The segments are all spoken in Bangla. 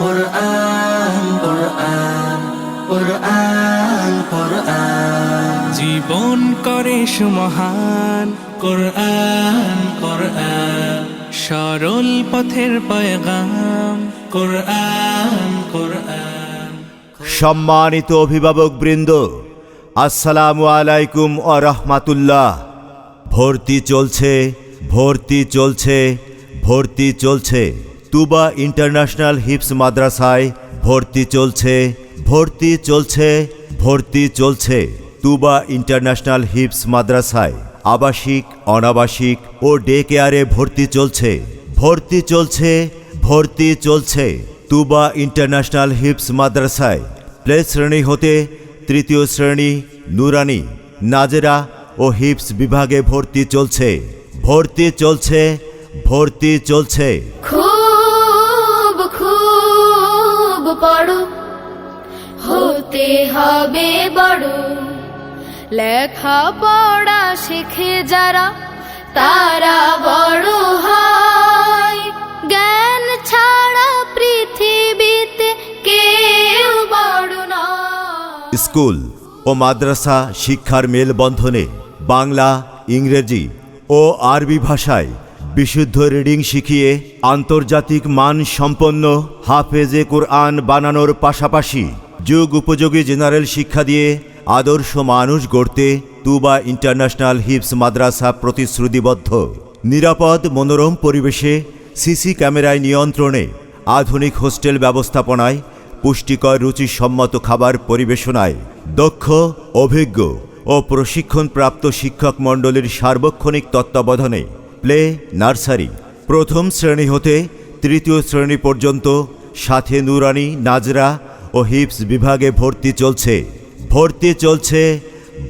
কুরআন কুরআন কুরআন কুরআন জীবন করে সুমহান কুরআন কুরআন সরল পথের পয়গাম কুরআন কুরআন। সম্মানিত অভিভাবকবৃন্দ, আসসালামু আলাইকুম ওয়া রাহমাতুল্লাহ। ভর্তি চলছে, ভর্তি চলছে, ভর্তি চলছে। তুবা ইন্টারন্যাশনাল হিফজ মাদ্রাসায় ভর্তি চলছে, ভর্তি চলছে, ভর্তি চলছে। তুবা ইন্টারন্যাশনাল হিফজ মাদ্রাসায় আবাসিক, অনাবাসিক ও ডে কেয়ারে ভর্তি চলছে, ভর্তি চলছে, ভর্তি চলছে। তুবা ইন্টারন্যাশনাল হিফজ মাদ্রাসায় প্লে শ্রেণী হতে তৃতীয় শ্রেণী নুরানি, নাজেরা ও হিফজ বিভাগে ভর্তি চলছে, ভর্তি চলছে, ভর্তি চলছে। খুব খুব পড়ো, হতে হবে বড়। লেখা পড়া শিখে যারা, তারা বড় হয়। জ্ঞান ছাড়া পৃথিবীতে কেউ বড় নয়। স্কুল ও মাদ্রাসা শিক্ষার মেলবন্ধনে বাংলা, ইংরেজি ও আরবি ভাষায় বিশুদ্ধ রিডিং শিখিয়ে আন্তর্জাতিক মান সম্পন্ন হাফেজে কুরআন বানানোর পাশাপাশি যুগ উপযোগী জেনারেল শিক্ষা দিয়ে আদর্শ মানুষ গড়তে তুবা ইন্টারন্যাশনাল হিফজ মাদ্রাসা প্রতিশ্রুতিবদ্ধ। নিরাপদ মনোরম পরিবেশে সিসি ক্যামেরায় নিয়ন্ত্রণে, আধুনিক হোস্টেল ব্যবস্থাপনায়, পুষ্টিকর রুচিসম্মত খাবার পরিবেশনায়, দক্ষ, অভিজ্ঞ ও প্রশিক্ষণপ্রাপ্ত শিক্ষক মণ্ডলীর সার্বক্ষণিক তত্ত্বাবধানে প্লে, নার্সারি, প্রথম শ্রেণী হতে তৃতীয় শ্রেণী পর্যন্ত, সাথে নুরানি, নাজরা ও হিফজ বিভাগে ভর্তি চলছে, ভর্তি চলছে,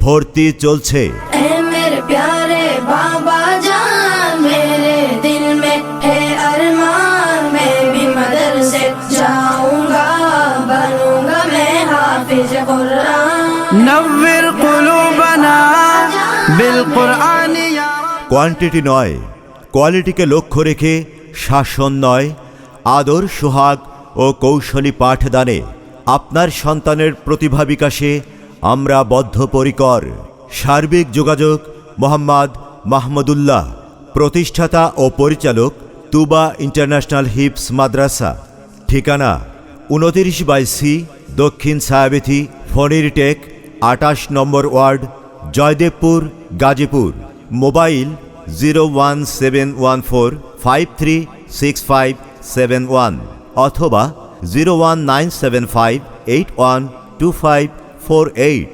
ভর্তি চলছে। এ মেরে প্যারে বাবা জান, মেরে দিল মে है अरमान, मैं भी मदरसे जाऊंगा, बनूंगा मैं हाफिज कुरान। নব্বির কুলুবানা বিল কুরআন ইয়া কোয়ান্টিটি নয়, কোয়ালিটিকে লক্ষ্য রেখে শাসন নয়, আদর, সোহাগ ও কৌশলী পাঠদানে আপনার সন্তানের প্রতিভা বিকাশে আমরা বদ্ধপরিকর। সার্বিক যোগাযোগ মোহাম্মদ মাহমুদুল্লাহ, প্রতিষ্ঠাতা ও পরিচালক তুবা ইন্টারন্যাশনাল হিফজ মাদ্রাসা। ঠিকানা 29/সি, দক্ষিণ ছায়াবেথি, ফণির টেক, 28 নম্বর ওয়ার্ড, জয়দেবপুর, গাজীপুর। মোবাইল 01714536571 অথবা 01975812548।